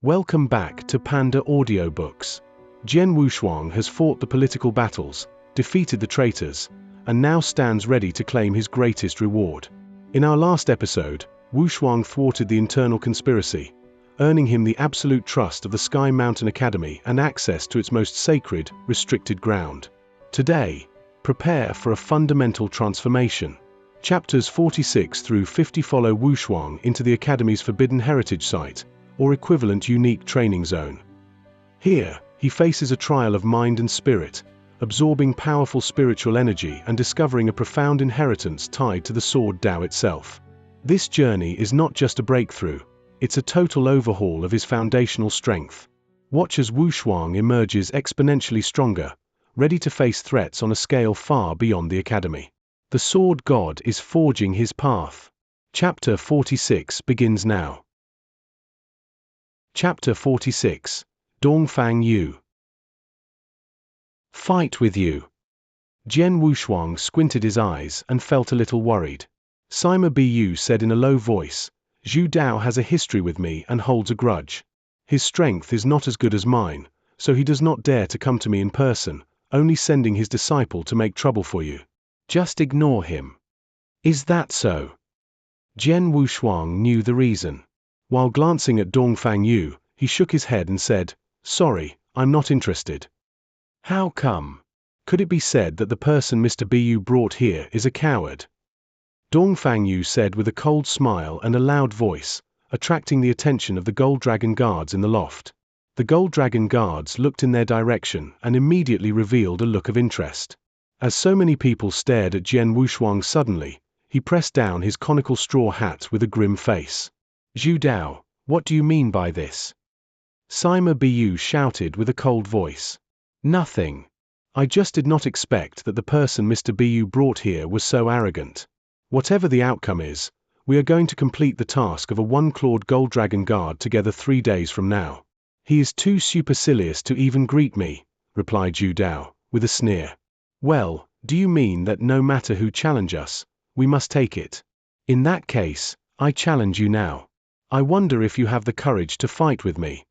Welcome back to Panda Audiobooks. Jian Wushuang has fought the political battles, defeated the traitors, and now stands ready to claim his greatest reward. In our last episode, Wushuang thwarted the internal conspiracy, earning him the absolute trust of the Sky Mountain Academy and access to its most sacred, restricted ground. Today, prepare for a fundamental transformation. Chapters 46 through 50 follow Wushuang into the Academy's Forbidden Heritage Site, or equivalent unique training zone. Here, he faces a trial of mind and spirit, absorbing powerful spiritual energy and discovering a profound inheritance tied to the Sword Dao itself. This journey is not just a breakthrough, it's a total overhaul of his foundational strength. Watch as Wushuang emerges exponentially stronger, ready to face threats on a scale far beyond the Academy. The Sword God is forging his path. Chapter 46 begins now. Chapter 46. Dongfang Yu. Fight with you. Jian Wushuang squinted his eyes and felt a little worried. Sima Bu said in a low voice, "Zhu Dao has a history with me and holds a grudge. His strength is not as good as mine, so he does not dare to come to me in person, only sending his disciple to make trouble for you. Just ignore him." Is that so? Jian Wushuang knew the reason. While glancing at Dongfang Yu, he shook his head and said, "Sorry, I'm not interested." How come? Could it be said that the person Mr. Bu brought here is a coward? Dongfang Yu said with a cold smile and a loud voice, attracting the attention of the Gold Dragon Guards in the loft. The Gold Dragon Guards looked in their direction and immediately revealed a look of interest. As so many people stared at Jian Wushuang suddenly, he pressed down his conical straw hat with a grim face. "Zhu Dao, what do you mean by this?" Sima Bu shouted with a cold voice. "Nothing. I just did not expect that the person Mr. Bu brought here was so arrogant. Whatever the outcome is, we are going to complete the task of a one-clawed Gold Dragon Guard together 3 days from now. He is too supercilious to even greet me," replied Zhu Dao, with a sneer. "Well, do you mean that no matter who challenge us, we must take it? In that case, I challenge you now. I wonder if you have the courage to fight with me."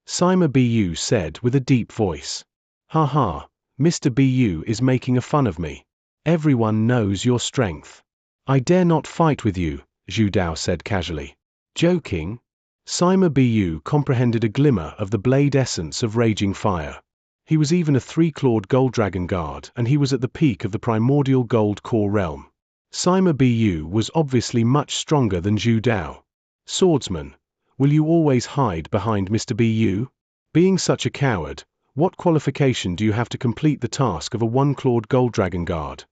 Sima Bu said with a deep voice. "Ha ha, Mr. Bu is making a fun of me. Everyone knows your strength. I dare not fight with you," Zhu Dao said casually. "Joking?" Sima Bu comprehended a glimmer of the blade essence of raging fire. He was even a 3-clawed Gold Dragon Guard, and he was at the peak of the primordial Gold Core realm. Sima Bu was obviously much stronger than Zhu Dao. "Swordsman, will you always hide behind Mr. Bu? Being such a coward, what qualification do you have to complete the task of a one-clawed Gold Dragon Guard?"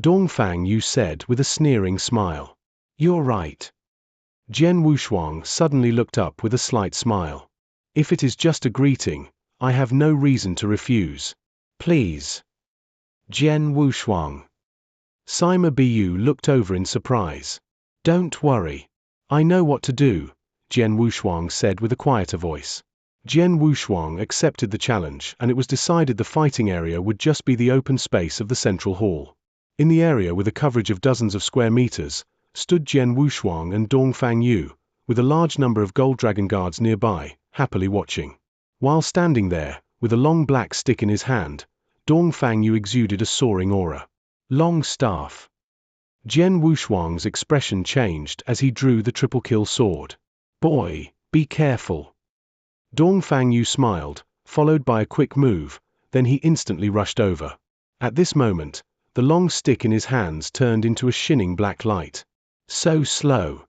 Dongfang Yu said with a sneering smile. "You're right." Jian Wushuang suddenly looked up with a slight smile. "If it is just a greeting, I have no reason to refuse. Please." Jian Wushuang. Sima Bu looked over in surprise. "Don't worry. I know what to do," Jian Wushuang said with a quieter voice. Jian Wushuang accepted the challenge, and it was decided the fighting area would just be the open space of the central hall. In the area with a coverage of dozens of square meters, stood Jian Wushuang and Dongfang Yu, with a large number of Gold Dragon Guards nearby, happily watching. While standing there, with a long black stick in his hand, Dongfang Yu exuded a soaring aura. Long staff. Jian Wushuang's expression changed as he drew the triple kill sword. "Boy, be careful." Dongfang Yu smiled, followed by a quick move, then he instantly rushed over. At this moment, the long stick in his hands turned into a shining black light. So slow.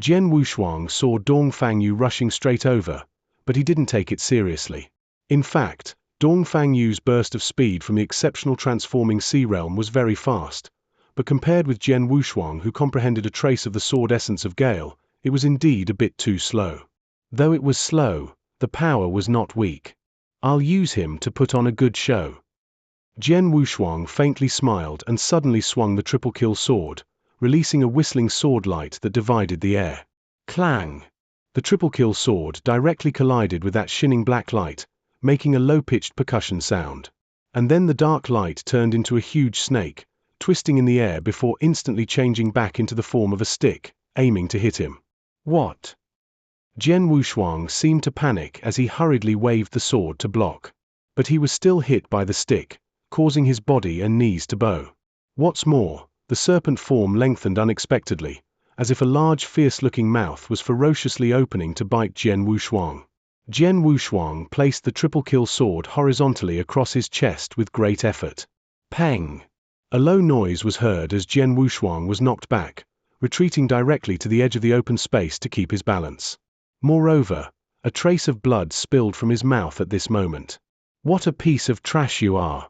Jian Wushuang saw Dongfang Yu rushing straight over, but he didn't take it seriously. In fact, Dongfang Yu's burst of speed from the exceptional transforming sea realm was very fast, but compared with Jian Wushuang, who comprehended a trace of the sword essence of Gale, it was indeed a bit too slow. Though it was slow, the power was not weak. "I'll use him to put on a good show." Jian Wushuang faintly smiled and suddenly swung the triple kill sword, releasing a whistling sword light that divided the air. Clang! The triple kill sword directly collided with that shining black light, making a low-pitched percussion sound. And then the dark light turned into a huge snake, twisting in the air before instantly changing back into the form of a stick, aiming to hit him. "What?" Jian Wushuang seemed to panic as he hurriedly waved the sword to block. But he was still hit by the stick, causing his body and knees to bow. What's more, the serpent form lengthened unexpectedly, as if a large fierce-looking mouth was ferociously opening to bite Jian Wushuang. Jian Wushuang placed the triple-kill sword horizontally across his chest with great effort. Pang! A low noise was heard as Jian Wushuang was knocked back, retreating directly to the edge of the open space to keep his balance. Moreover, a trace of blood spilled from his mouth at this moment. What a piece of trash you are!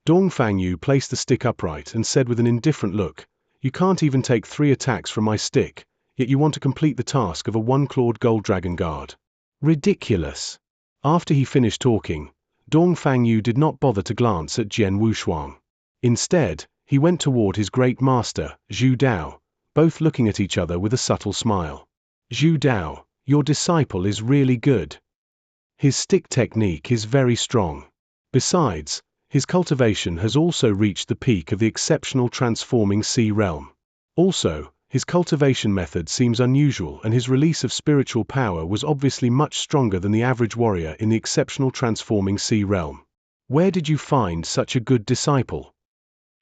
Dongfang Yu placed the stick upright and said with an indifferent look, "You can't even take 3 attacks from my stick, yet you want to complete the task of a one-clawed gold dragon guard. Ridiculous!" After he finished talking, Dongfang Yu did not bother to glance at Jian Wushuang. Instead, he went toward his great master, Sword Dao, both looking at each other with a subtle smile. "Sword Dao, your disciple is really good. His stick technique is very strong. Besides, his cultivation has also reached the peak of the exceptional transforming sea realm. Also, his cultivation method seems unusual and his release of spiritual power was obviously much stronger than the average warrior in the exceptional transforming sea realm. Where did you find such a good disciple?"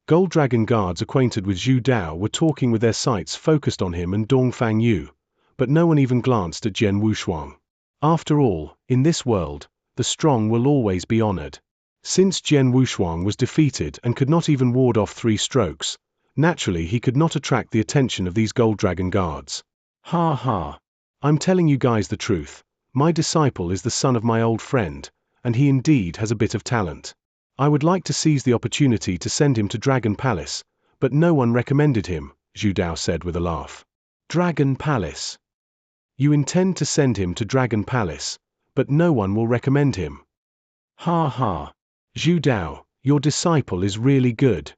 Gold Dragon guards acquainted with Sword Dao were talking with their sights focused on him and Dongfang Yu, but no one even glanced at Jian Wushuang. After all, in this world, the strong will always be honored. Since Jian Wushuang was defeated and could not even ward off 3 strokes, naturally he could not attract the attention of these Gold Dragon guards. "Ha ha! I'm telling you guys the truth. My disciple is the son of my old friend, and he indeed has a bit of talent. I would like to seize the opportunity to send him to Dragon Palace, but no one recommended him," Sword Dao said with a laugh. "Dragon Palace? You intend to send him to Dragon Palace, but no one will recommend him. Ha ha! Sword Dao, your disciple is really good."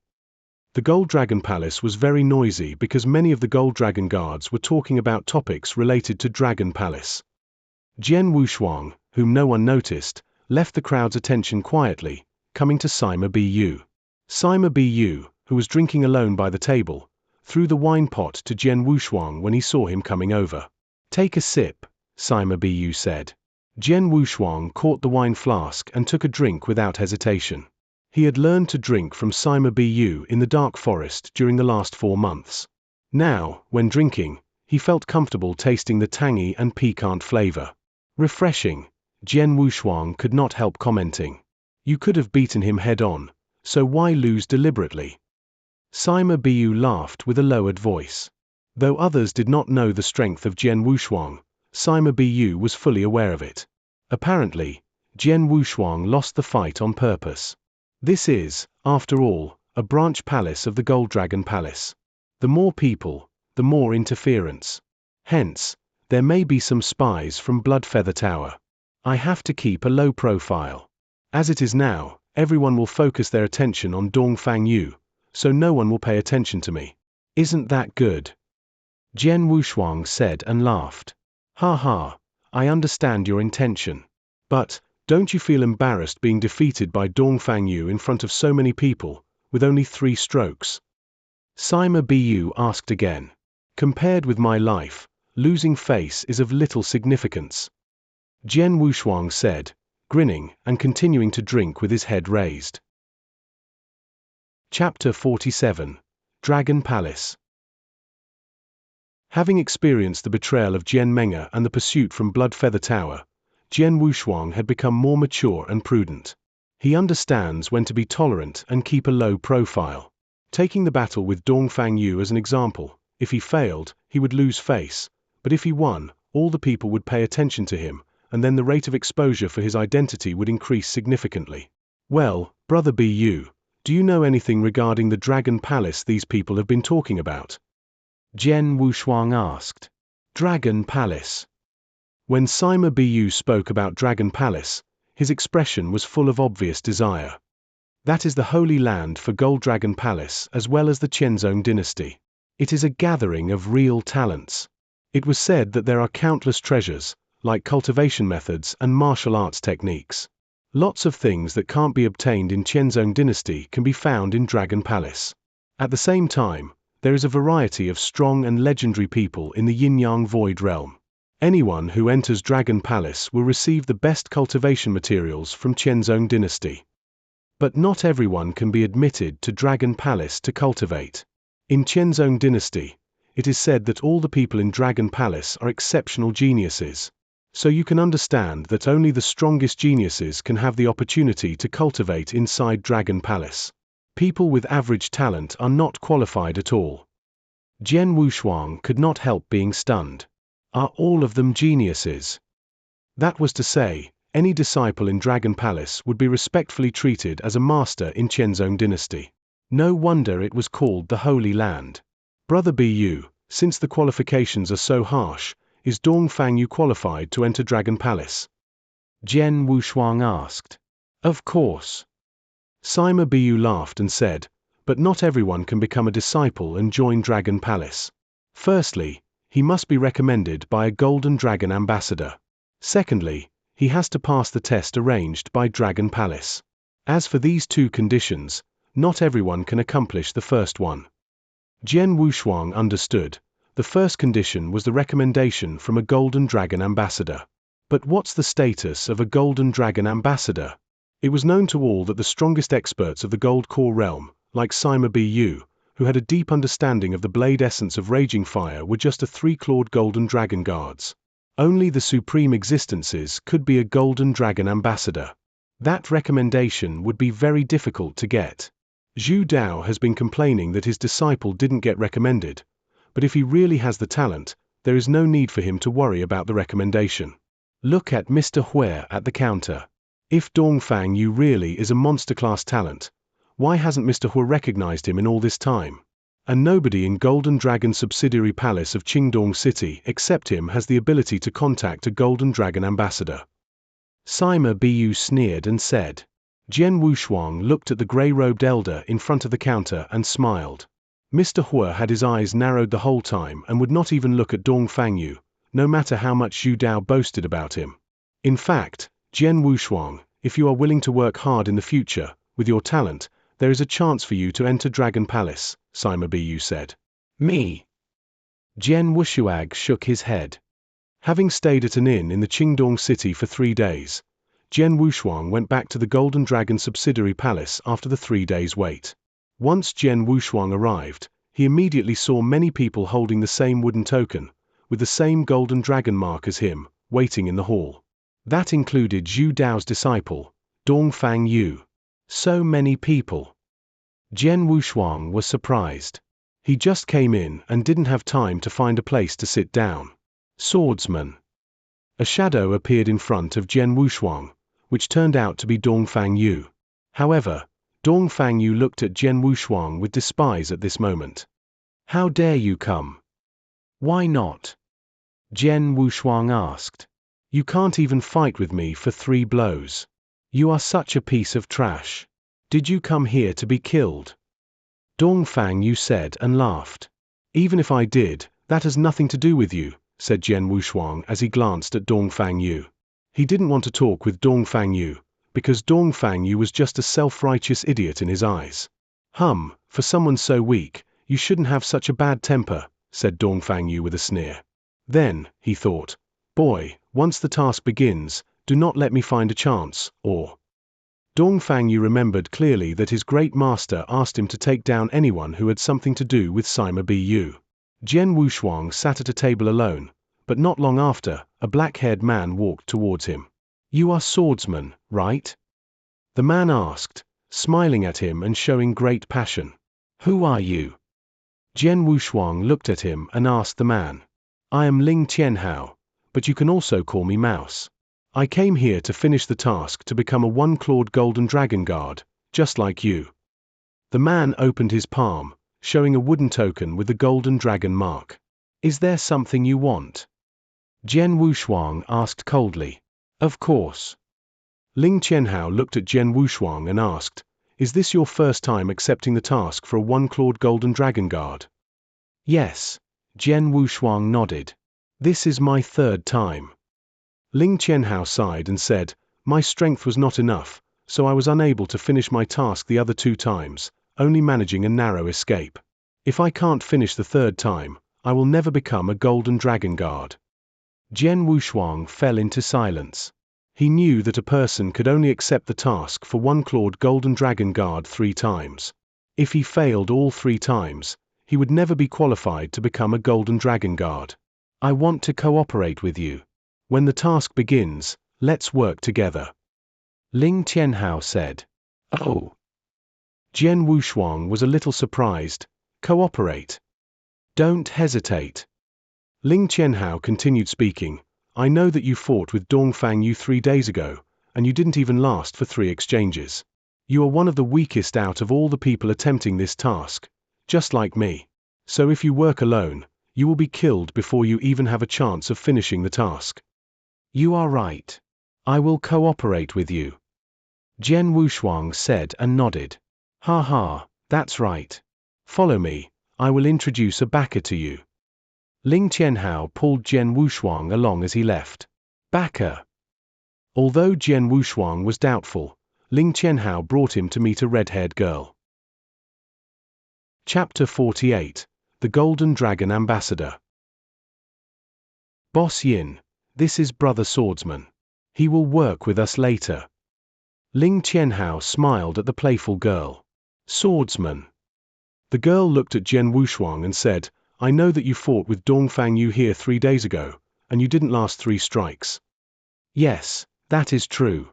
The Gold Dragon Palace was very noisy because many of the Gold Dragon guards were talking about topics related to Dragon Palace. Jian Wushuang, whom no one noticed, left the crowd's attention quietly, coming to Sima Bu. Sima Bu, who was drinking alone by the table, threw the wine pot to Jian Wushuang when he saw him coming over. "Take a sip," Sima Bu said. Jian Wushuang caught the wine flask and took a drink without hesitation. He had learned to drink from Sima Bu in the dark forest during the last 4 months. Now, when drinking, he felt comfortable tasting the tangy and piquant flavor. "Refreshing," Jian Wushuang could not help commenting. "You could have beaten him head-on, so why lose deliberately?" Sima Bu laughed with a lowered voice. Though others did not know the strength of Jian Wushuang, Sima Bu was fully aware of it. Apparently, Jian Wushuang lost the fight on purpose. This is, after all, a branch palace of the Gold Dragon Palace. The more people, the more interference. Hence, there may be some spies from Bloodfeather Tower. I have to keep a low profile. As it is now, everyone will focus their attention on Dongfang Yu, so no one will pay attention to me. Isn't that good?" Jian Wushuang said and laughed. "Ha ha, I understand your intention. But, don't you feel embarrassed being defeated by Dongfang Yu in front of so many people, with only 3 strokes?" Sima Bu asked again. "Compared with my life, losing face is of little significance," Jian Wushuang said, grinning and continuing to drink with his head raised. Chapter 47. Dragon Palace. Having experienced the betrayal of Jian Meng'er and the pursuit from Bloodfeather Tower, Jian Wushuang had become more mature and prudent. He understands when to be tolerant and keep a low profile. Taking the battle with Dongfang Yu as an example, if he failed, he would lose face, but if he won, all the people would pay attention to him, and then the rate of exposure for his identity would increase significantly. "Well, Brother Bu, do you know anything regarding the Dragon Palace these people have been talking about?" Jian Wushuang asked. "Dragon Palace?" When Sima Bu spoke about Dragon Palace, his expression was full of obvious desire. That is the holy land for Gold Dragon Palace as well as the Qianzong dynasty. It is a gathering of real talents. It was said that there are countless treasures, like cultivation methods and martial arts techniques. Lots of things that can't be obtained in Qianzong dynasty can be found in Dragon Palace. At the same time, there is a variety of strong and legendary people in the Yin-Yang Void realm. Anyone who enters Dragon Palace will receive the best cultivation materials from Qianzong dynasty. But not everyone can be admitted to Dragon Palace to cultivate. In Qianzong dynasty, it is said that all the people in Dragon Palace are exceptional geniuses. So you can understand that only the strongest geniuses can have the opportunity to cultivate inside Dragon Palace. People with average talent are not qualified at all. Jian Wushuang could not help being stunned. Are all of them geniuses? That was to say, any disciple in Dragon Palace would be respectfully treated as a master in Qianzong dynasty. No wonder it was called the Holy Land. Brother Bu, since the qualifications are so harsh, is Dongfang Yu qualified to enter Dragon Palace? Jian Wushuang asked. Of course. Sima Bu laughed and said, but not everyone can become a disciple and join Dragon Palace. Firstly, he must be recommended by a Golden Dragon ambassador. Secondly, he has to pass the test arranged by Dragon Palace. As for these two conditions, not everyone can accomplish the first one. Jian Wushuang understood. The first condition was the recommendation from a Golden Dragon ambassador. But what's the status of a Golden Dragon ambassador? It was known to all that the strongest experts of the Gold Core realm, like Sima Bu, who had a deep understanding of the blade essence of Raging Fire, were just a three-clawed Golden Dragon guards. Only the supreme existences could be a Golden Dragon ambassador. That recommendation would be very difficult to get. Sword Dao has been complaining that his disciple didn't get recommended, but if he really has the talent, there is no need for him to worry about the recommendation. Look at Mr. Hui at the counter. If Dongfang Yu really is a monster-class talent, why hasn't Mr. Hui recognized him in all this time? And nobody in Golden Dragon subsidiary palace of Qingdong City except him has the ability to contact a Golden Dragon ambassador. Sima Bu sneered and said. Jian Wushuang looked at the grey-robed elder in front of the counter and smiled. Mr. Hui had his eyes narrowed the whole time and would not even look at Dongfang Yu, no matter how much Sword Dao boasted about him. In fact, Jian Wushuang, if you are willing to work hard in the future, with your talent, there is a chance for you to enter Dragon Palace, Sima Bu said. Me? Jian Wushuang shook his head. Having stayed at an inn in the Qingdong city for 3 days, Jian Wushuang went back to the Golden Dragon subsidiary palace after the 3 days' wait. Once Jian Wushuang arrived, he immediately saw many people holding the same wooden token, with the same Golden Dragon mark as him, waiting in the hall. That included Sword Dao's disciple, Dongfang Yu. So many people. Jian Wushuang was surprised. He just came in and didn't have time to find a place to sit down. Swordsman. A shadow appeared in front of Jian Wushuang, which turned out to be Dongfang Yu. However, Dongfang Yu looked at Jian Wushuang with despise at this moment. How dare you come? Why not? Jian Wushuang asked. You can't even fight with me for 3 blows. You are such a piece of trash. Did you come here to be killed? Dongfang Yu said and laughed. Even if I did, that has nothing to do with you, said Jian Wushuang as he glanced at Dongfang Yu. He didn't want to talk with Dongfang Yu, because Dongfang Yu was just a self-righteous idiot in his eyes. For someone so weak, you shouldn't have such a bad temper, said Dongfang Yu with a sneer. Then, he thought, boy, once the task begins, do not let me find a chance, or... Dongfang Yu remembered clearly that his great master asked him to take down anyone who had something to do with Sima Bu. Jian Wushuang sat at a table alone, but not long after, a black-haired man walked towards him. You are Swordsman, right? The man asked, smiling at him and showing great passion. Who are you? Jian Wushuang looked at him and asked the man. I am Ling Tianhao, but you can also call me Mouse. I came here to finish the task to become a one-clawed Golden Dragon Guard, just like you. The man opened his palm, showing a wooden token with the Golden Dragon mark. Is there something you want? Jian Wushuang asked coldly. Of course. Ling Tianhao looked at Jian Wushuang and asked, is this your first time accepting the task for a one-clawed Golden Dragon Guard? Yes. Jian Wushuang nodded. This is my 3rd time. Ling Tianhao sighed and said, my strength was not enough, so I was unable to finish my task the other 2 times, only managing a narrow escape. If I can't finish the 3rd time, I will never become a Golden Dragon Guard. Jian Wushuang fell into silence. He knew that a person could only accept the task for one clawed golden dragon guard 3 times. If he failed all 3 times, he would never be qualified to become a golden dragon guard. I want to cooperate with you. When the task begins, let's work together. Ling Qianhao said. Oh. Jian Wushuang was a little surprised. Cooperate. Don't hesitate. Ling Qianhao continued speaking. I know that you fought with Dongfang Yu 3 days ago, and you didn't even last for 3 exchanges. You are one of the weakest out of all the people attempting this task, just like me. So if you work alone, you will be killed before you even have a chance of finishing the task. You are right. I will cooperate with you. Jian Wushuang said and nodded. Ha ha, that's right. Follow me, I will introduce a backer to you. Ling Qianhao pulled Jian Wushuang along as he left. Backer. Although Jian Wushuang was doubtful, Ling Qianhao brought him to meet a red-haired girl. Chapter 48. The Golden Dragon Ambassador. Boss Yin, this is Brother Swordsman. He will work with us later. Ling Qianhao smiled at the playful girl. Swordsman. The girl looked at Jian Wushuang and said, I know that you fought with Dongfang Yu here 3 days ago, and you didn't last 3 strikes. Yes, that is true.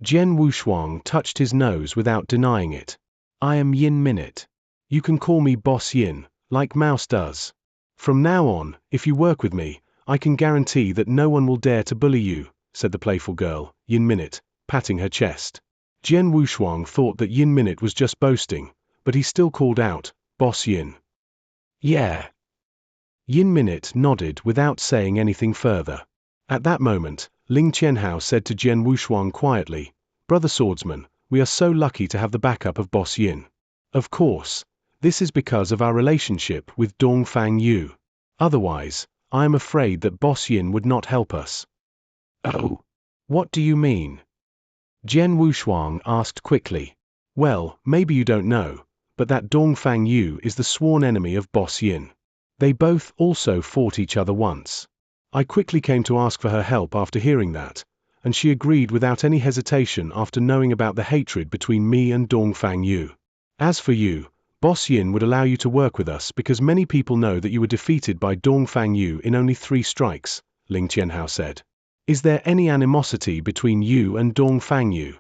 Jian Wushuang touched his nose without denying it. I am Yin Minute. You can call me Boss Yin, like Mouse does. From now on, if you work with me, I can guarantee that no one will dare to bully you, said the playful girl, Yin Minute, patting her chest. Jian Wushuang thought that Yin Minute was just boasting, but he still called out, Boss Yin. Yeah. Yin Minute nodded without saying anything further. At that moment, Ling Qianhao said to Jian Wushuang quietly, Brother Swordsman, we are so lucky to have the backup of Boss Yin. Of course, this is because of our relationship with Dongfang Yu. Otherwise, I am afraid that Boss Yin would not help us. Oh. What do you mean? Jian Wushuang asked quickly. Well, maybe you don't know, but that Dongfang Yu is the sworn enemy of Boss Yin. They both also fought each other once. I quickly came to ask for her help after hearing that, and she agreed without any hesitation after knowing about the hatred between me and Dongfang Yu. As for you, Boss Yin would allow you to work with us because many people know that you were defeated by Dongfang Yu in only 3 strikes, Ling Qianhao said. Is there any animosity between you and Dongfang Yu?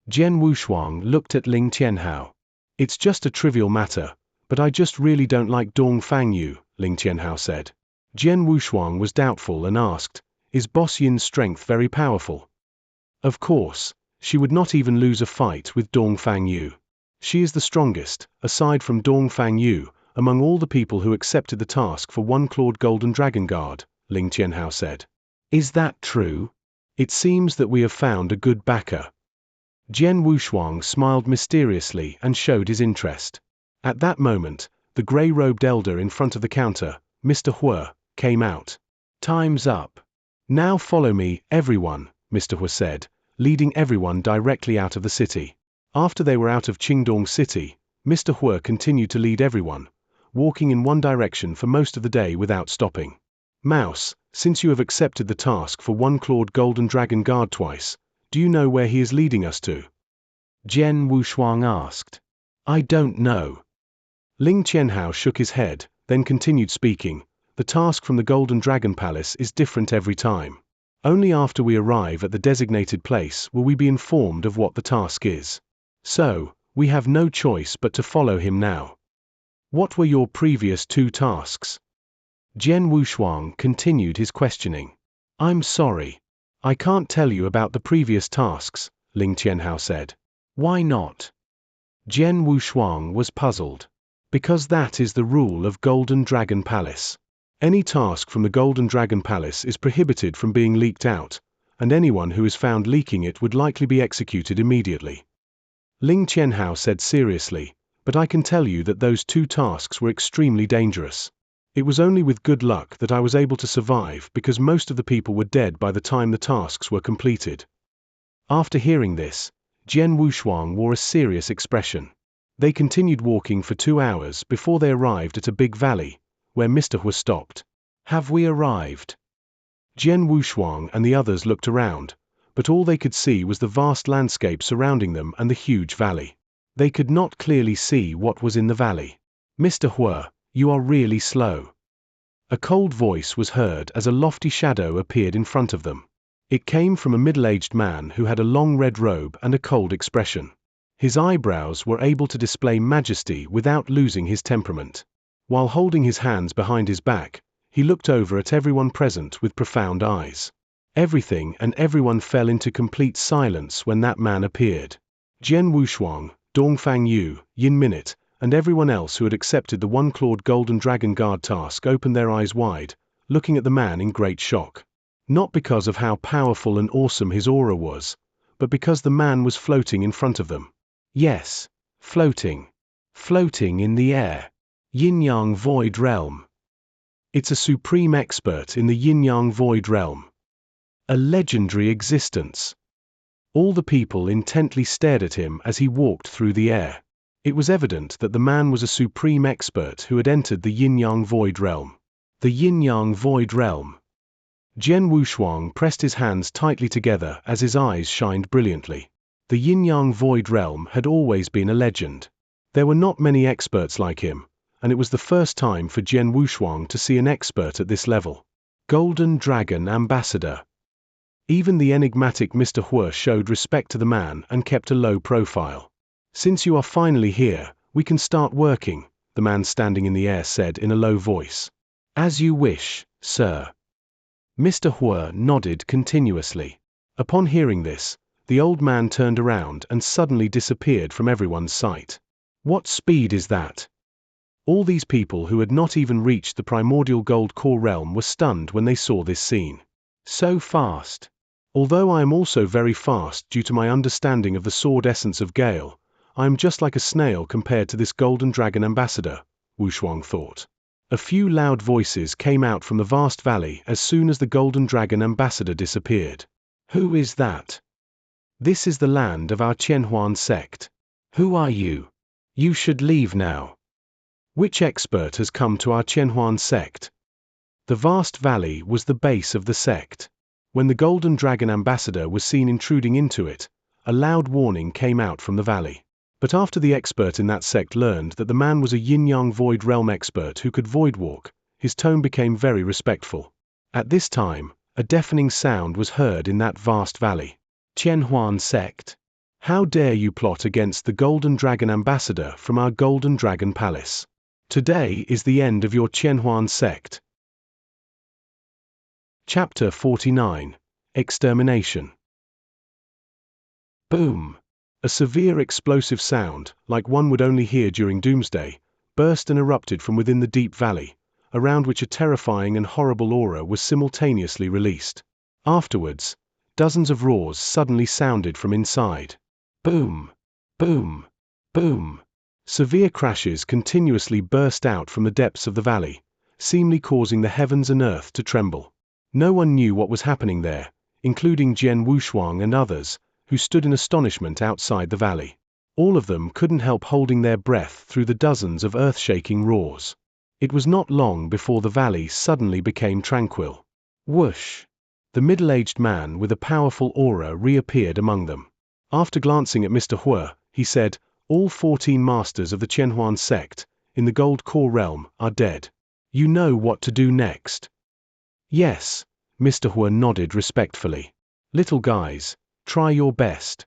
Jian Wushuang looked at Ling Qianhao. It's just a trivial matter, but I just really don't like Dongfang Yu, Ling Qianhao said. Jian Wushuang was doubtful and asked, is Boss Yin's strength very powerful? Of course, she would not even lose a fight with Dongfang Yu. She is the strongest, aside from Dongfang Yu, among all the people who accepted the task for one clawed golden dragon guard, Ling Qianhao said. Is that true? It seems that we have found a good backer. Jian Wushuang smiled mysteriously and showed his interest. At that moment, the grey-robed elder in front of the counter, Mr. Hua, came out. Time's up. Now follow me, everyone, Mr. Hua said, leading everyone directly out of the city. After they were out of Qingdong City, Mr. Hua continued to lead everyone, walking in one direction for most of the day without stopping. Mouse, since you have accepted the task for one clawed golden dragon guard twice, do you know where he is leading us to? Jian Wushuang asked. I don't know. Ling Qianhao shook his head, then continued speaking. The task from the Golden Dragon Palace is different every time. Only after we arrive at the designated place will we be informed of what the task is. So, we have no choice but to follow him now. What were your previous 2 tasks? Jian Wushuang continued his questioning. I'm sorry. I can't tell you about the previous tasks, Ling Qianhao said. Why not? Jian Wushuang was puzzled. Because that is the rule of Golden Dragon Palace. Any task from the Golden Dragon Palace is prohibited from being leaked out, and anyone who is found leaking it would likely be executed immediately. Ling Qianhao said seriously, but I can tell you that those 2 tasks were extremely dangerous. It was only with good luck that I was able to survive because most of the people were dead by the time the tasks were completed. After hearing this, Jian Wushuang wore a serious expression. They continued walking for 2 hours before they arrived at a big valley, where Mr. Hua stopped. Have we arrived? Jian Wushuang and the others looked around, but all they could see was the vast landscape surrounding them and the huge valley. They could not clearly see what was in the valley. "Mr. Hua, you are really slow." A cold voice was heard as a lofty shadow appeared in front of them. It came from a middle-aged man who had a long red robe and a cold expression. His eyebrows were able to display majesty without losing his temperament. While holding his hands behind his back, he looked over at everyone present with profound eyes. Everything and everyone fell into complete silence when that man appeared. Jian Wushuang, Dongfang Yu, Yin Minute, and everyone else who had accepted the one-clawed golden dragon guard task opened their eyes wide, looking at the man in great shock. Not because of how powerful and awesome his aura was, but because the man was floating in front of them. Yes, floating. Floating in the air. Yin-Yang Void Realm. It's a supreme expert in the Yin-Yang Void Realm. A legendary existence. All the people intently stared at him as he walked through the air. It was evident that the man was a supreme expert who had entered the Yin-Yang Void Realm. The Yin-Yang Void Realm. Jian Wushuang pressed his hands tightly together as his eyes shined brilliantly. The Yin-Yang Void Realm had always been a legend. There were not many experts like him, and it was the first time for Jian Wushuang to see an expert at this level. Golden Dragon Ambassador. Even the enigmatic Mr. Hua showed respect to the man and kept a low profile. "Since you are finally here, we can start working," the man standing in the air said in a low voice. "As you wish, sir." Mr. Hua nodded continuously. Upon hearing this, the old man turned around and suddenly disappeared from everyone's sight. What speed is that? All these people who had not even reached the primordial gold core realm were stunned when they saw this scene. So fast. Although I am also very fast due to my understanding of the sword essence of Gale, I am just like a snail compared to this golden dragon ambassador, Wushuang thought. A few loud voices came out from the vast valley as soon as the golden dragon ambassador disappeared. "Who is that?" "This is the land of our Qianhuan sect." "Who are you?" "You should leave now." "Which expert has come to our Qianhuan sect?" The vast valley was the base of the sect. When the golden dragon ambassador was seen intruding into it, a loud warning came out from the valley. But after the expert in that sect learned that the man was a yin-yang void realm expert who could void walk, his tone became very respectful. At this time, a deafening sound was heard in that vast valley. "Qianhuan sect? How dare you plot against the golden dragon ambassador from our golden dragon palace? Today is the end of your Qianhuan sect." Chapter 49. Extermination. Boom! A severe explosive sound, like one would only hear during doomsday, burst and erupted from within the deep valley, around which a terrifying and horrible aura was simultaneously released. Afterwards, dozens of roars suddenly sounded from inside. Boom! Boom! Boom! Severe crashes continuously burst out from the depths of the valley, seemingly causing the heavens and earth to tremble. No one knew what was happening there, including Jian Wushuang and others, who stood in astonishment outside the valley. All of them couldn't help holding their breath through the dozens of earth-shaking roars. It was not long before the valley suddenly became tranquil. Whoosh! The middle-aged man with a powerful aura reappeared among them. After glancing at Mr. Hua, he said, "All 14 masters of the Qianhuan sect, in the gold core realm, are dead. You know what to do next." "Yes," Mr. Hua nodded respectfully. "Little guys, try your best,"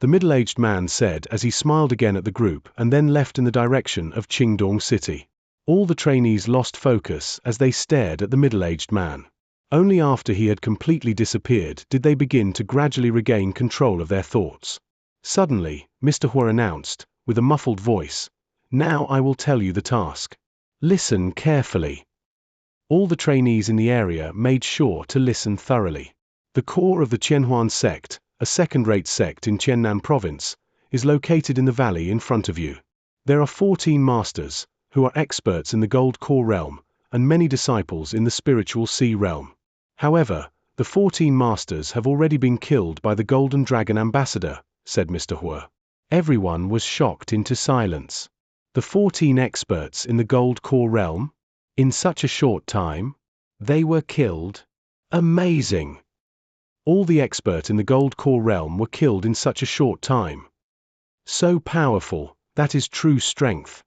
the middle-aged man said as he smiled again at the group and then left in the direction of Qingdong City. All the trainees lost focus as they stared at the middle-aged man. Only after he had completely disappeared did they begin to gradually regain control of their thoughts. Suddenly, Mr. Hua announced, with a muffled voice, "Now I will tell you the task. Listen carefully." All the trainees in the area made sure to listen thoroughly. The core of the Qianhuan sect, a second-rate sect in Qiannan province, is located in the valley in front of you. There are 14 masters, who are experts in the gold core realm, and many disciples in the spiritual sea realm. However, the 14 masters have already been killed by the golden dragon ambassador, said Mr. Hua. Everyone was shocked into silence. The 14 experts in the gold core realm? In such a short time? They were killed? Amazing! All the experts in the Gold Core realm were killed in such a short time. So powerful, that is true strength.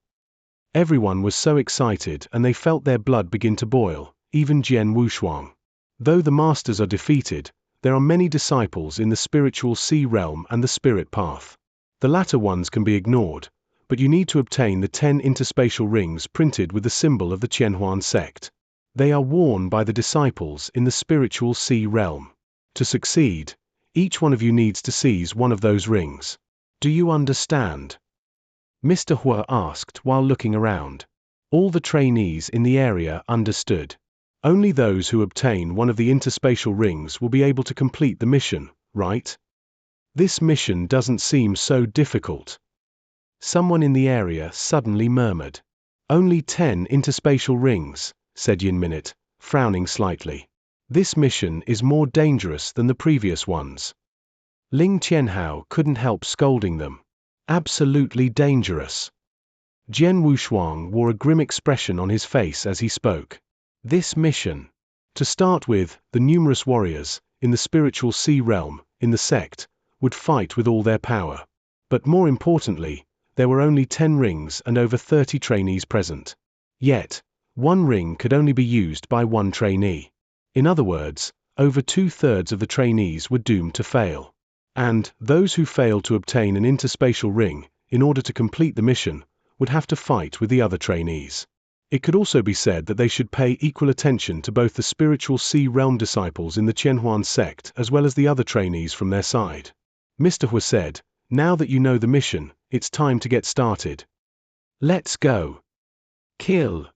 Everyone was so excited and they felt their blood begin to boil, even Jian Wushuang. Though the masters are defeated, there are many disciples in the spiritual sea realm and the spirit path. The latter ones can be ignored, but you need to obtain the 10 interspatial rings printed with the symbol of the Qianhuan sect. They are worn by the disciples in the spiritual sea realm. To succeed, each one of you needs to seize one of those rings. Do you understand? Mr. Hua asked while looking around. All the trainees in the area understood. Only those who obtain one of the interspatial rings will be able to complete the mission, right? This mission doesn't seem so difficult. Someone in the area suddenly murmured. Only 10 interspatial rings, said Yin Minute, frowning slightly. This mission is more dangerous than the previous ones. Ling Qianhao couldn't help scolding them. Absolutely dangerous. Jian Wushuang wore a grim expression on his face as he spoke. This mission. To start with, the numerous warriors, in the spiritual sea realm, in the sect, would fight with all their power. But more importantly, there were only 10 rings and over 30 trainees present. Yet, one ring could only be used by one trainee. In other words, over 2/3 of the trainees were doomed to fail. And those who failed to obtain an interspatial ring, in order to complete the mission, would have to fight with the other trainees. It could also be said that they should pay equal attention to both the spiritual sea realm disciples in the Qianhuan sect as well as the other trainees from their side. Mr. Hua said, "Now that you know the mission, it's time to get started. Let's go. Kill."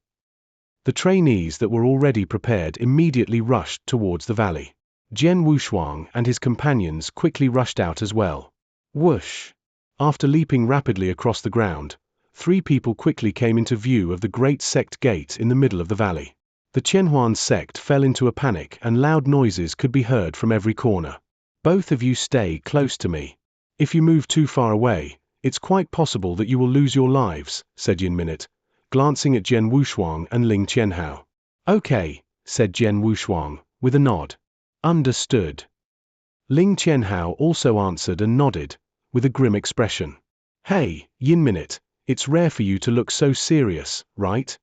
The trainees that were already prepared immediately rushed towards the valley. Jian Wushuang and his companions quickly rushed out as well. Whoosh! After leaping rapidly across the ground, 3 people quickly came into view of the great sect gate in the middle of the valley. The Qianhuan sect fell into a panic and loud noises could be heard from every corner. "Both of you stay close to me. If you move too far away, it's quite possible that you will lose your lives," said Yin Minute, glancing at Jian Wushuang and Ling Qianhao. "Okay," said Jian Wushuang, with a nod. "Understood." Ling Qianhao also answered and nodded, with a grim expression. "Hey, Yin Minute, it's rare for you to look so serious, right?"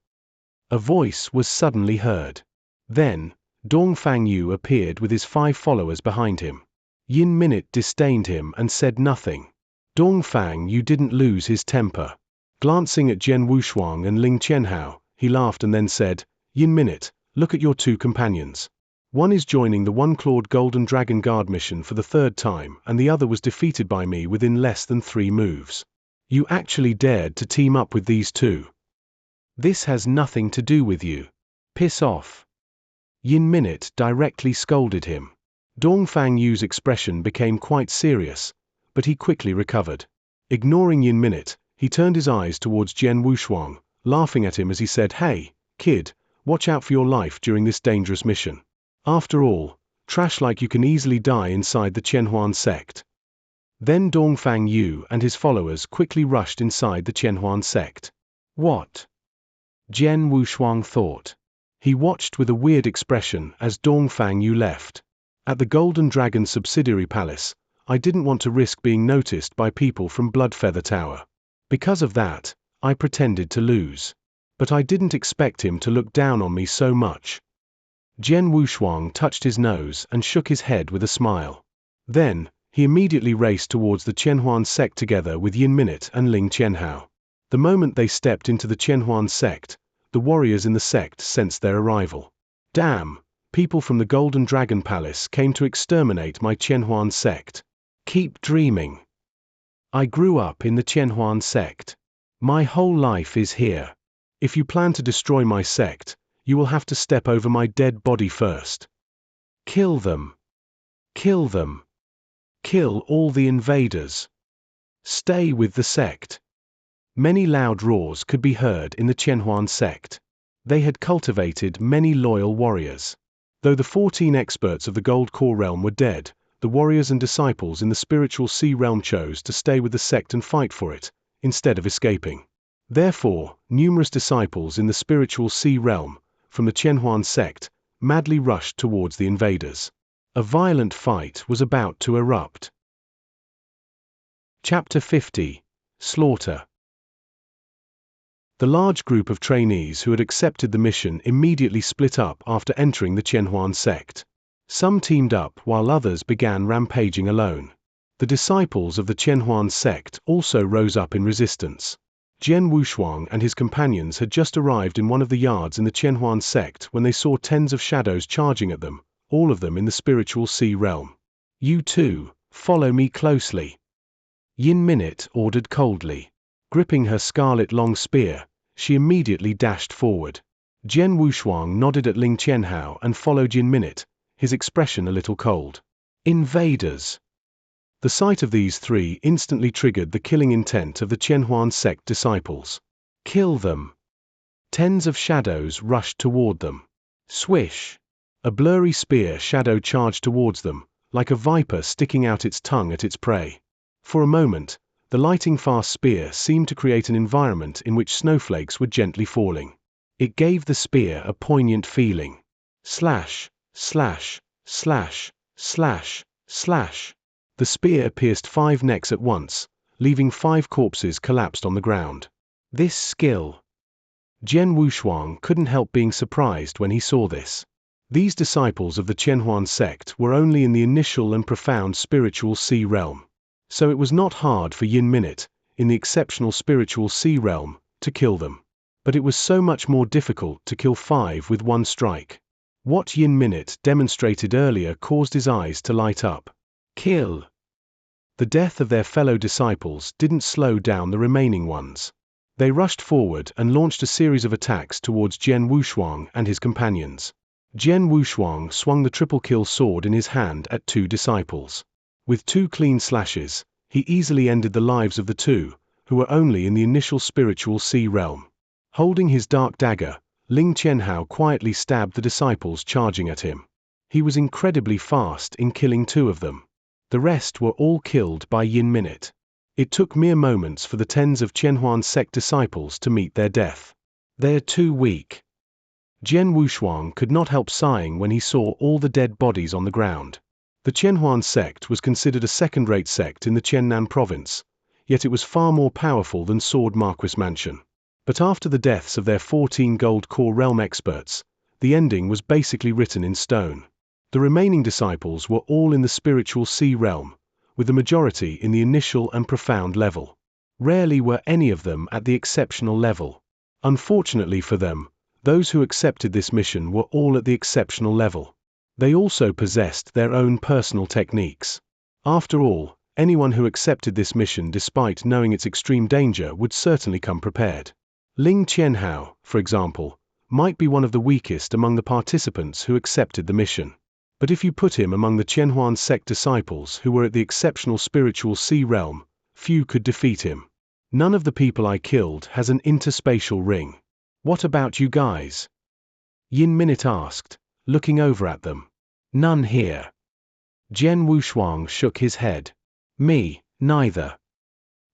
A voice was suddenly heard. Then, Dongfang Yu appeared with his 5 followers behind him. Yin Minute disdained him and said nothing. Dongfang Yu didn't lose his temper. Glancing at Jian Wushuang and Ling Qianhao, he laughed and then said, "Yin Minute, look at your 2 companions. One is joining the one-clawed Golden Dragon Guard mission for the 3rd time and the other was defeated by me within less than 3 moves. You actually dared to team up with these 2. This has nothing to do with you. Piss off." Yin Minute directly scolded him. Dongfang Yu's expression became quite serious, but he quickly recovered. Ignoring Yin Minute, he turned his eyes towards Jian Wushuang, laughing at him as he said, "Hey, kid, watch out for your life during this dangerous mission. After all, trash like you can easily die inside the Qianhuan sect." Then Dongfang Yu and his followers quickly rushed inside the Qianhuan sect. What? Jian Wushuang thought. He watched with a weird expression as Dongfang Yu left. At the Golden Dragon subsidiary palace, I didn't want to risk being noticed by people from Bloodfeather Tower. Because of that, I pretended to lose. But I didn't expect him to look down on me so much. Jian Wushuang touched his nose and shook his head with a smile. Then, he immediately raced towards the Qianhuan sect together with Yin Minute and Ling Qianhao. The moment they stepped into the Qianhuan sect, the warriors in the sect sensed their arrival. Damn, people from the Golden Dragon Palace came to exterminate my Qianhuan sect. Keep dreaming. I grew up in the Qianhuan sect. My whole life is here. If you plan to destroy my sect, you will have to step over my dead body first. Kill them. Kill them. Kill all the invaders. Stay with the sect. Many loud roars could be heard in the Qianhuan sect. They had cultivated many loyal warriors. Though the 14 experts of the Gold Core realm were dead, the warriors and disciples in the spiritual sea realm chose to stay with the sect and fight for it, instead of escaping. Therefore, numerous disciples in the spiritual sea realm, from the Qianhuan sect, madly rushed towards the invaders. A violent fight was about to erupt. Chapter 50. Slaughter. The large group of trainees who had accepted the mission immediately split up after entering the Qianhuan sect. Some teamed up while others began rampaging alone. The disciples of the Qianhuan sect also rose up in resistance. Jian Wushuang and his companions had just arrived in one of the yards in the Qianhuan sect when they saw tens of shadows charging at them, all of them in the spiritual sea realm. "You two, follow me closely," Yin Minute ordered coldly. Gripping her scarlet long spear, she immediately dashed forward. Jian Wushuang nodded at Ling Qianhao and followed Yin Minute, his expression a little cold. Invaders! The sight of these three instantly triggered the killing intent of the Qianhuan sect disciples. Kill them! Tens of shadows rushed toward them. Swish! A blurry spear shadow charged towards them, like a viper sticking out its tongue at its prey. For a moment, the lightning-fast spear seemed to create an environment in which snowflakes were gently falling. It gave the spear a poignant feeling. Slash, slash, slash, slash, slash. The spear pierced 5 necks at once, leaving 5 corpses collapsed on the ground. This skill! Jian Wushuang couldn't help being surprised when he saw this. These disciples of the Qianhuan sect were only in the initial and profound spiritual sea realm. So it was not hard for Yin Minute, in the exceptional spiritual sea realm, to kill them. But it was so much more difficult to kill 5 with one strike. What Yin Minute demonstrated earlier caused his eyes to light up. Kill! The death of their fellow disciples didn't slow down the remaining ones. They rushed forward and launched a series of attacks towards Jian Wushuang and his companions. Jian Wushuang swung the triple-kill sword in his hand at 2 disciples. With 2 clean slashes, he easily ended the lives of the 2, who were only in the initial spiritual sea realm. Holding his dark dagger, Ling Qianhao quietly stabbed the disciples charging at him. He was incredibly fast in killing 2 of them. The rest were all killed by Yin Minute. It took mere moments for the tens of Qianhuan sect disciples to meet their death. They're too weak. Jian Wushuang could not help sighing when he saw all the dead bodies on the ground. The Qianhuan sect was considered a second-rate sect in the Qiannan province, yet it was far more powerful than Sword Marquis Mansion. But after the deaths of their 14 gold core realm experts, the ending was basically written in stone. The remaining disciples were all in the spiritual sea realm, with the majority in the initial and profound level. Rarely were any of them at the exceptional level. Unfortunately for them, those who accepted this mission were all at the exceptional level. They also possessed their own personal techniques. After all, anyone who accepted this mission despite knowing its extreme danger would certainly come prepared. Ling Qianhao, for example, might be one of the weakest among the participants who accepted the mission. But if you put him among the Qianhuan sect disciples who were at the exceptional spiritual sea realm, few could defeat him. None of the people I killed has an interspatial ring. What about you guys? Yin Minute asked, looking over at them. None here. Jian Wushuang shook his head. Me, neither.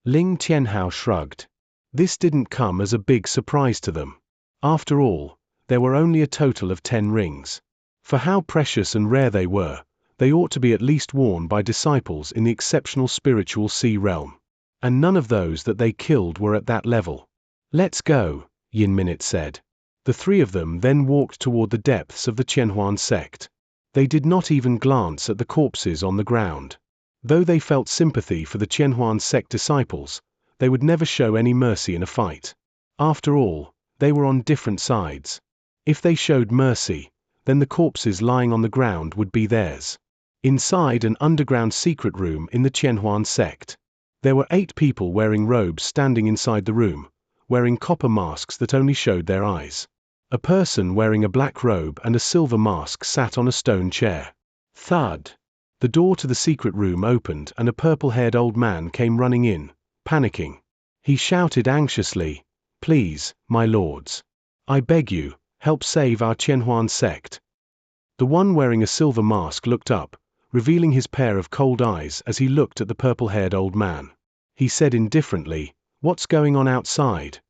Ling Qianhao shrugged. This didn't come as a big surprise to them. After all, there were only a total of 10 rings. For how precious and rare they were, they ought to be at least worn by disciples in the exceptional spiritual sea realm. And none of those that they killed were at that level. Let's go, Yin Minute said. The 3 of them then walked toward the depths of the Qianhuan sect. They did not even glance at the corpses on the ground. Though they felt sympathy for the Qianhuan sect disciples, they would never show any mercy in a fight. After all, they were on different sides. If they showed mercy, then the corpses lying on the ground would be theirs. Inside an underground secret room in the Qianhuan sect, there were 8 people wearing robes standing inside the room, wearing copper masks that only showed their eyes. A person wearing a black robe and a silver mask sat on a stone chair. Thud! The door to the secret room opened and a purple-haired old man came running in, panicking. He shouted anxiously, "Please, my lords. I beg you, help save our Qianhuan sect." The one wearing a silver mask looked up, revealing his pair of cold eyes as he looked at the purple-haired old man. He said indifferently, "What's going on outside?"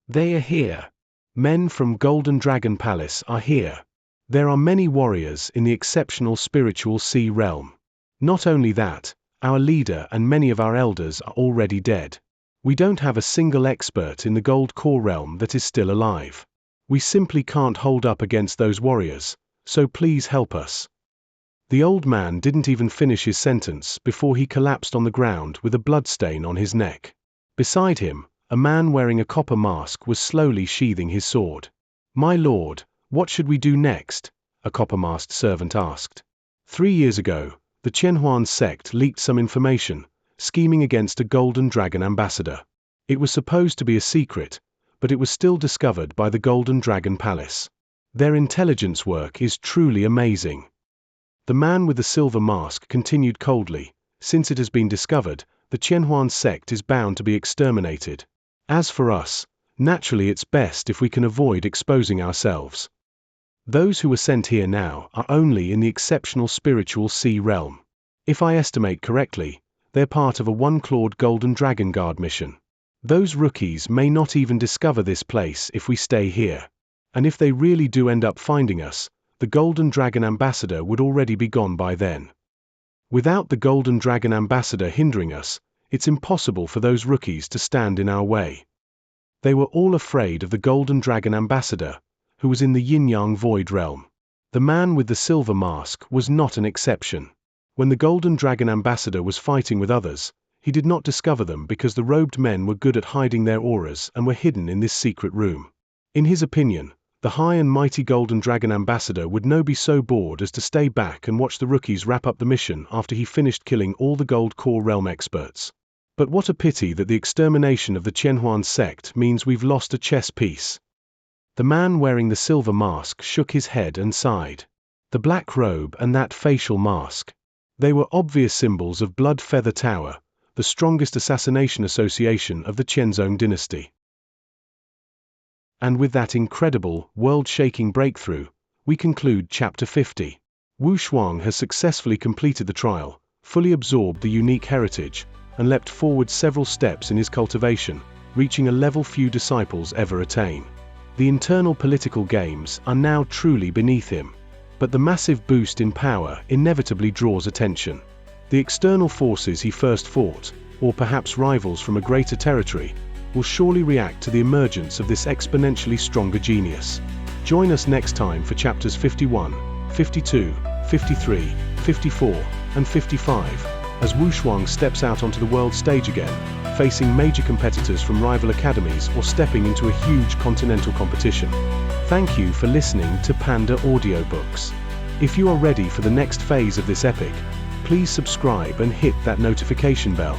"They are here. Men from Golden Dragon Palace are here." There are many warriors in the exceptional spiritual sea realm. Not only that, our leader and many of our elders are already dead. We don't have a single expert in the gold core realm that is still alive. We simply can't hold up against those warriors, so please help us. The old man didn't even finish his sentence before he collapsed on the ground with a bloodstain on his neck. Beside him, a man wearing a copper mask was slowly sheathing his sword. "My lord, what should we do next?" a copper-masked servant asked. 3 years ago, the Qianhuan sect leaked some information, scheming against a Golden Dragon ambassador. It was supposed to be a secret, but it was still discovered by the Golden Dragon Palace. Their intelligence work is truly amazing. The man with the silver mask continued coldly. "Since it has been discovered, the Qianhuan sect is bound to be exterminated. As for us, naturally it's best if we can avoid exposing ourselves. Those who were sent here now are only in the exceptional spiritual sea realm. If I estimate correctly, they're part of a one-clawed Golden Dragon Guard mission. Those rookies may not even discover this place if we stay here. And if they really do end up finding us, the Golden Dragon Ambassador would already be gone by then. Without the Golden Dragon Ambassador hindering us, it's impossible for those rookies to stand in our way." They were all afraid of the Golden Dragon Ambassador, who was in the Yin-Yang Void realm. The man with the silver mask was not an exception. When the Golden Dragon Ambassador was fighting with others, he did not discover them because the robed men were good at hiding their auras and were hidden in this secret room. In his opinion, the high and mighty Golden Dragon Ambassador would no be so bored as to stay back and watch the rookies wrap up the mission after he finished killing all the Gold Core Realm experts. But what a pity that the extermination of the Qianhuan sect means we've lost a chess piece. The man wearing the silver mask shook his head and sighed. The black robe and that facial mask. They were obvious symbols of Blood Feather Tower, the strongest assassination association of the Qianzong dynasty. And with that incredible, world-shaking breakthrough, we conclude Chapter 50. Wushuang has successfully completed the trial, fully absorbed the unique heritage, and leapt forward several steps in his cultivation, reaching a level few disciples ever attain. The internal political games are now truly beneath him. But the massive boost in power inevitably draws attention. The external forces he first fought, or perhaps rivals from a greater territory, will surely react to the emergence of this exponentially stronger genius. Join us next time for chapters 51, 52, 53, 54, and 55, as Wushuang steps out onto the world stage again, facing major competitors from rival academies or stepping into a huge continental competition. Thank you for listening to Panda Audiobooks. If you are ready for the next phase of this epic, please subscribe and hit that notification bell.